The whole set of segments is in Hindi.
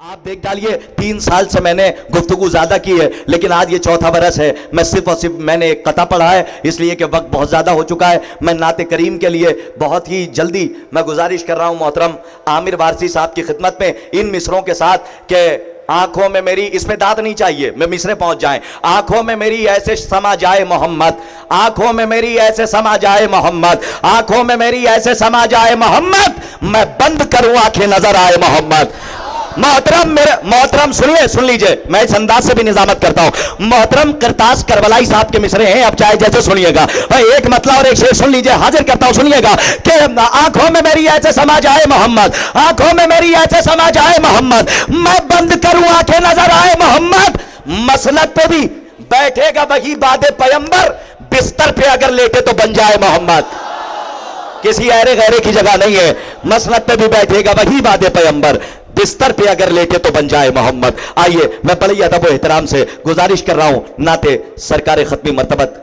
आप देख डालिए 3 साल से मैंने गुफ्तगू ज्यादा की है, लेकिन आज ये चौथा बरस है। मैं सिर्फ और सिर्फ मैंने एक कथा पढ़ा है, इसलिए कि वक्त बहुत ज्यादा हो चुका है। मैं नाते करीम के लिए बहुत ही जल्दी मैं गुजारिश कर रहा हूं मोहतरम आमिर वारसी साहब की खिदमत में इन मिसरों के साथ कि आंखों में मेरी, इसमें दांत नहीं चाहिए, मैं मिसरे पहुंच जाएं। आंखों में मेरी ऐसे समा जाए मोहम्मद, आंखों में मेरी ऐसे समा जाए मोहम्मद, आंखों में मेरी ऐसे समा जाए मोहम्मद, मैं बंद करूं आंखें नजर आए मोहम्मद। मोहतरम मेरे मोहतरम सुनिए, सुन लीजिए, मैं इस अंदाज से भी निजामत करता हूं। मोहतरम करतास करबलाई साहब के मिसरे हैं, अब चाहे जैसे सुनिएगा, एक मतलब और एक शेर सुन लीजिए, हाजिर करता हूं, सुनिएगा कि आंखों में मेरी ऐसे समा जाए मोहम्मद, आंखों में मेरी ऐसे समा जाए मोहम्मद, मैं बंद करूं आंखें नजर आए मोहम्मद। मसनद पे भी बैठेगा वही बादे पैगंबर, बिस्तर पे अगर लेटे तो बन जाए मोहम्मद। किसी ऐरे गैरे की जगह नहीं है, मसनद पे भी बैठेगा वही बादे पैगंबर, बिस्तर पे अगर लेटे तो बन जाए मोहम्मद। आइए मैं बड़े अदब और एहतराम से गुजारिश कर रहा हूं नाते सरकार खत्मी मर्तबत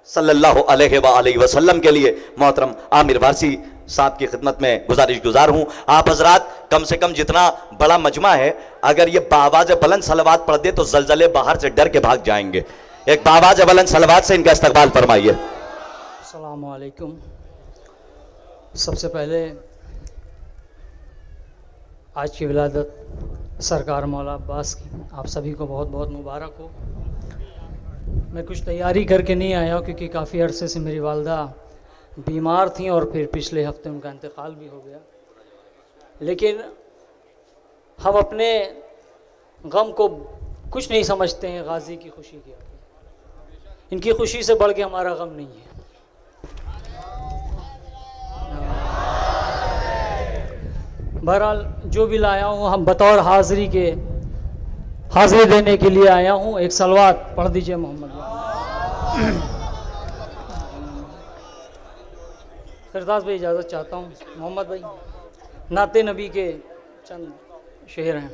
सल्लल्लाहु अलैहि वसल्लम के लिए मोहतरम आमिर वारसी साहब की खिदमत में गुजारिश गुजार हूं। आप हजरात कम से कम जितना बड़ा मजमा है, अगर ये बावाज बुलंद सलवात पढ़ दे तो जलजले बाहर से डर के भाग जाएंगे। एक बावाज बुलंद सलवात से इनका इस्तकबाल फरमाइए। अस्सलामु अलैकुम। सबसे पहले आज की विलादत सरकार मौला अब्बास की आप सभी को बहुत बहुत मुबारक हो। मैं कुछ तैयारी करके नहीं आया हूँ क्योंकि काफ़ी अरसे से मेरी वालदा बीमार थी और फिर पिछले हफ्ते उनका इंतकाल भी हो गया। लेकिन हम अपने गम को कुछ नहीं समझते हैं गाजी की खुशी की। इनकी खुशी से बढ़ के हमारा गम नहीं है। बहरहाल जो भी लाया हूँ हम बतौर हाज़िरी के हाज़िरी देने के लिए आया हूँ। एक सलवात पढ़ दीजिए मोहम्मद। सरदास भाई इजाज़त चाहता हूँ। मोहम्मद भाई नाते नबी के चंद शेर हैं।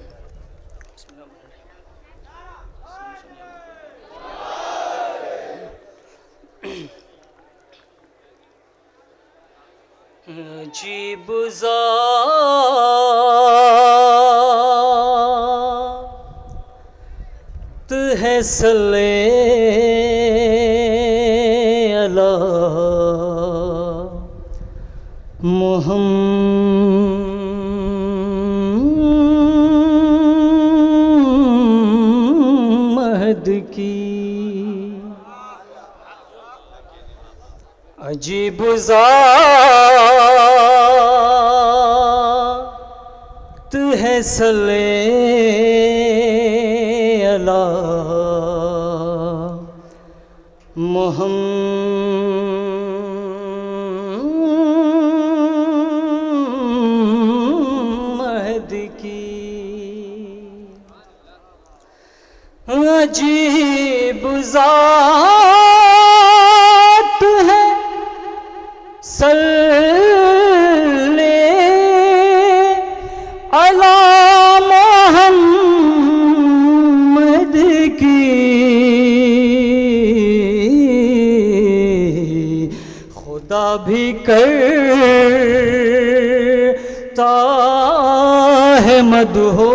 अजीब ज़ात है सल्ले अला मुहम्मद की। अजीब ज़ात है सल्ले अला मुहम्मद की। अजीब ज़ात है सल्ले अला मोहम्मद की। खुदा भी करता है मदहो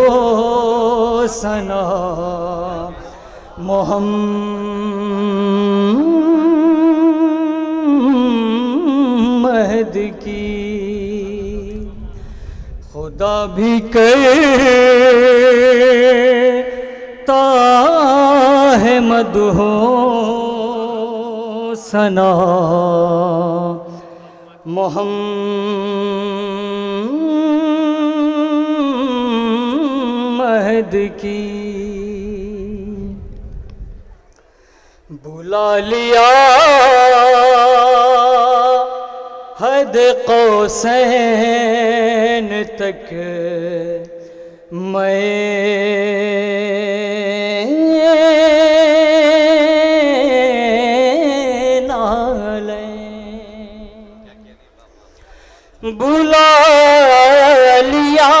सना मोहम्मद की। खुदा भी करता है मदहो सना मोहम्मद की। बुला लिया हद कौसैन तक मैं नाले। बुला लिया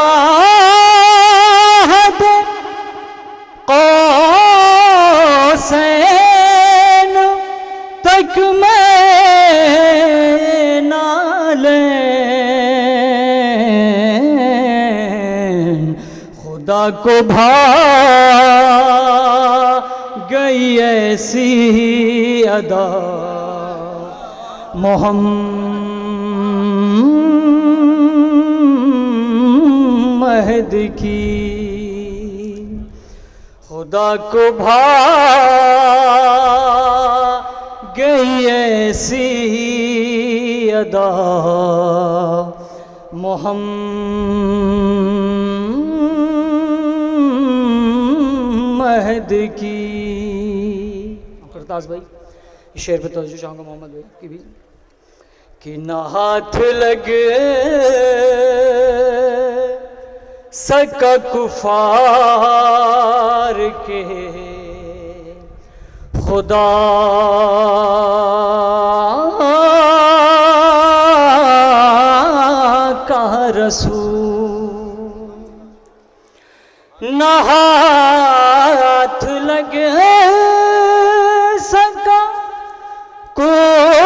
हद कौसैन तक मैं नाले। खुदा को भा गई ऐसी अदा मोहम्मद की, खुदा को भा गई ऐसी अदा मोहम्मद की। करताज भाई इस शेर पे तवज्जो चाहूँगा मोहम्मद भाई की भी, कि ना हाथ लगे सका कुफार के खुदा का रसूल, ना हाथ लगे सका कुफार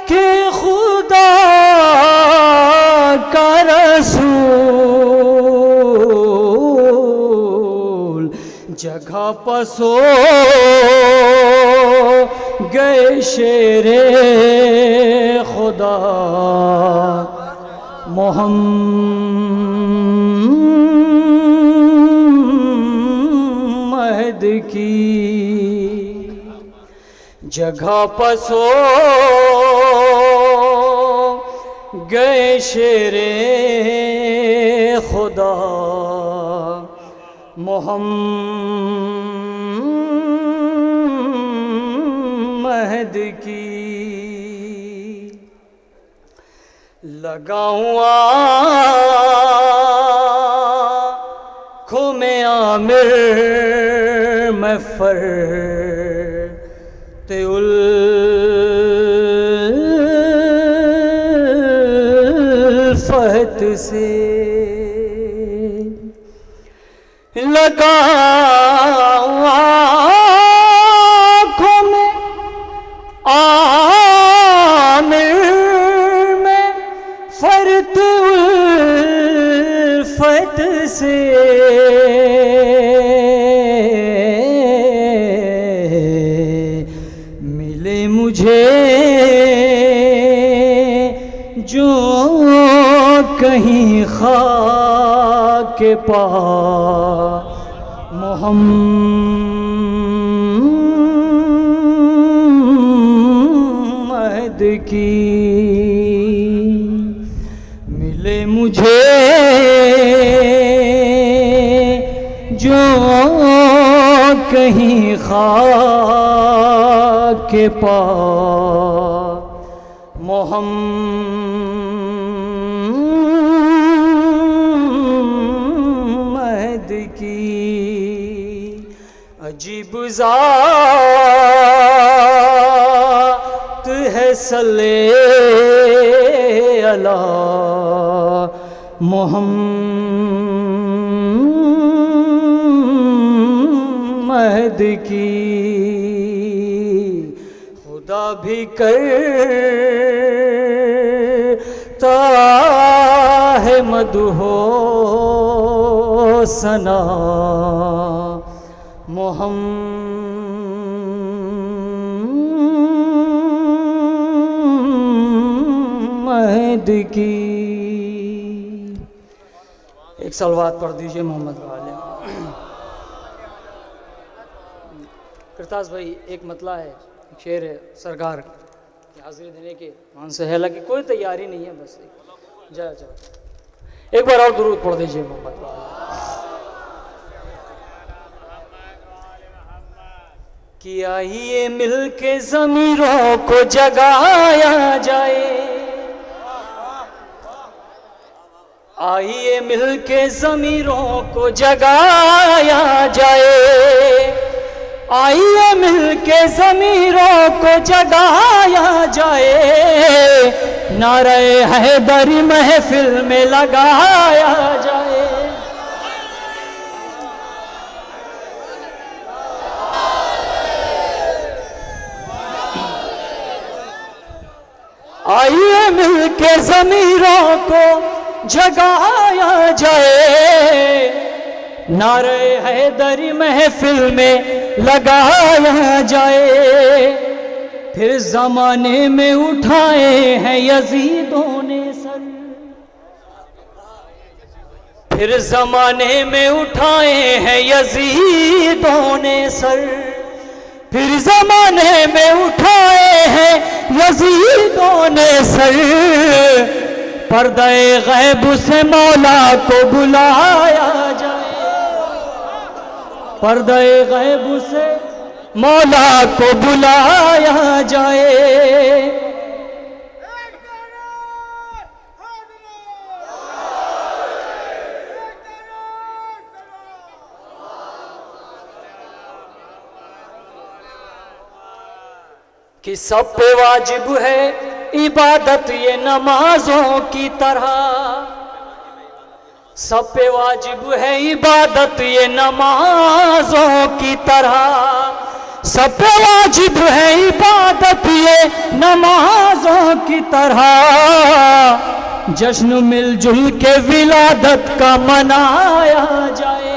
के खुदा का रसूल, जगह पसो गए शेरे खुदा मोहम्मद की, जगह पसो गए शेरे खुदा मोहम्मद की। लगाऊं आँखों में आमिर मैं फरते उल्फत से, लगाऊं आँखों में आमिर में फरत उल्फत से, मिले मुझे जो कहीं खाके पा मोहम्मद की, मिले मुझे जो कहीं खाके पा मोहम्मद की। अजीब ज़ात है सल्ले अला मोहम्मद की, खुदा भी करता है मदहो सना मोहम्मद की। एक सलवात पढ़ दीजिए मोहम्मद वाले। करताज भाई एक मतला है, एक शेर है सरकार की हाजिरी देने के मान से, हालांकि कोई तैयारी नहीं है, बस जा एक बार और दुरूद पढ़ दीजिए मोहम्मद वाले। कि आइए मिलके ज़मीरों को जगाया जाए, आइए मिलके ज़मीरों को जगाया जाए, आइए मिलके ज़मीरों को जगाया जाए, नारे हैदरी महफिल में लगाया जाए। आइए मिलके ज़मीरों को जगाया जाए, नारे हैदरी महफिल में लगाया जाए। फिर जमाने में उठाए हैं यजीदों ने सर, फिर जमाने में उठाए हैं यजीदों ने सर, फिर जमाने में उठाए हैं यजीदों ने सर। पर्दे गैब से मौला को बुलाया जाए, पर्दे गैब से मौला को बुलाया जाए। कि सब पे वाजिब है इबादत ये नमाजों की तरह, सब पे वाजिब है इबादत ये नमाजों की तरह, सब पे वाजिब है इबादत ये नमाजों की तरह। जश्न मिलजुल के विलादत का मनाया जाए,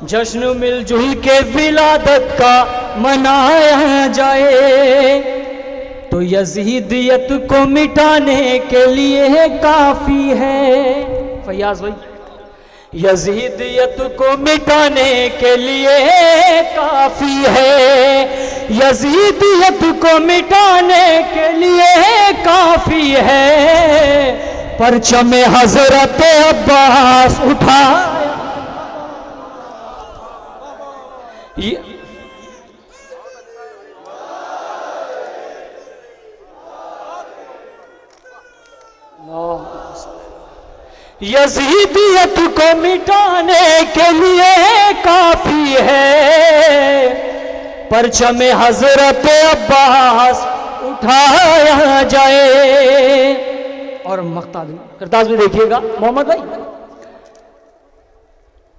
जश्न मिलजुल के विलादत का मनाया जाए। तो यजीदियत को मिटाने के लिए काफी है, फैयाज भाई, यजीदियत को मिटाने के लिए काफी है, यजीदियत को मिटाने के लिए काफी है। परचम हजरत अब्बास उठाया, यजीदियत को मिटाने के लिए काफी है। परचम हजरत अब्बास उठाया जाए। और मक्ता भी करताज भी देखिएगा मोहम्मद भाई,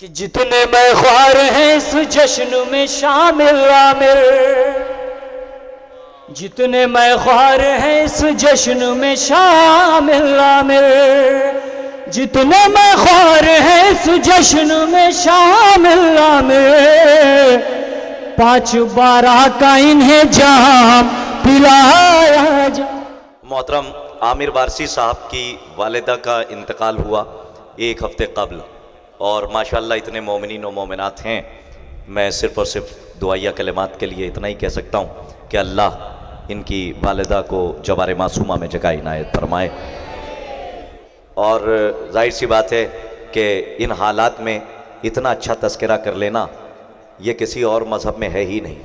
कि जितने मैं ख्वार हैं इस जश्न में शामिल आमिर, जितने मैं ख्वार हैं इस जश्न में शामिल आमिर, जितने मैं ख्वार हैं इस जश्न में शामिल आमिर। 5 बारह का इन्हें जाम पिलाया जा। मोहतरम आमिर वारसी साहब की वालिदा का इंतकाल हुआ 1 हफ्ते कबल, और माशाअल्लाह इतने मोमिनीन और मोमिनात हैं। मैं सिर्फ़ और सिर्फ दुआया कलिमात के लिए इतना ही कह सकता हूँ कि अल्लाह इनकी वालिदा को जवार मासूमा में जगह इनायत फरमाए। और जाहिर सी बात है कि इन हालात में इतना अच्छा तस्करा कर लेना ये किसी और मज़हब में है ही नहीं,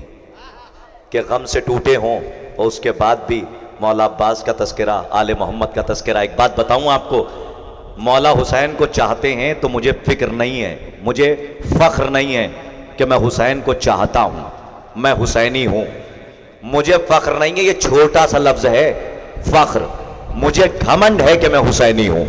कि गम से टूटे हों और उसके बाद भी मौला अब्बास का तस्करा, आले मोहम्मद का तस्करा। एक बात बताऊं आपको, मौला हुसैन को चाहते हैं तो मुझे फ़िक्र नहीं है, मुझे फ़ख्र नहीं है कि मैं हुसैन को चाहता हूँ, मैं हुसैनी हूँ। मुझे फ़ख्र नहीं है, ये छोटा सा लफ्ज़ है फ़ख्र। मुझे घमंड है कि मैं हुसैनी हूँ।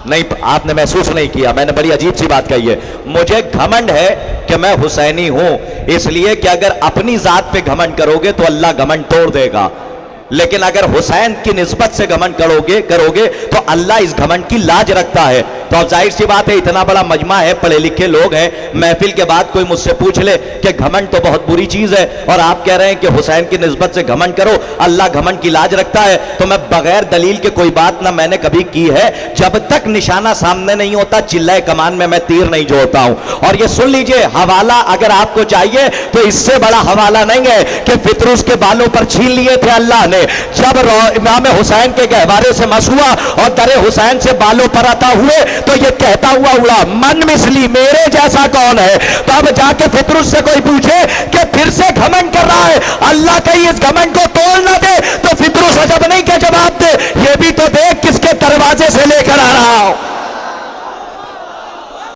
नहीं, आपने महसूस नहीं किया, मैंने बड़ी अजीब सी बात कही है। मुझे घमंड है कि मैं हुसैनी हूँ, इसलिए कि अगर अपनी ज़ात पे घमंड करोगे तो अल्लाह घमंड तोड़ देगा, लेकिन अगर हुसैन की निस्बत से घमंड करोगे तो अल्लाह इस घमंड की लाज रखता है। तो अब जाहिर सी बात है, इतना बड़ा मजमा है, पढ़े लिखे लोग हैं, महफिल के बाद कोई मुझसे पूछ ले कि घमंड तो बहुत बुरी चीज़ है और आप कह रहे हैं कि हुसैन की निस्बत से घमंड करो, अल्लाह घमंड की लाज रखता है, तो मैं बगैर दलील के कोई बात ना मैंने कभी की है। जब तक निशाना सामने नहीं होता चिल्लाए कमान में मैं तीर नहीं जोड़ता हूं। और ये सुन लीजिए, हवाला अगर आपको चाहिए तो इससे बड़ा हवाला नहीं है कि फितरूस के बालों पर छीन लिए थे अल्लाह ने। जब इमाम हुसैन के गहवारे से मस हुआ और दरे हुसैन से बालों पर अता हुए तो ये कहता हुआ उड़ा, मन मिसली मेरे जैसा कौन है। तो अब जाके फितरूस से कोई पूछे कि फिर से घमंड कर रहा है, अल्लाह कहीं इस घमंड को तोड़ ना दे, तो फितरूस अजब नहीं के जवाब दे, ये भी तो देख किसके दरवाजे से लेकर आ रहा हूं।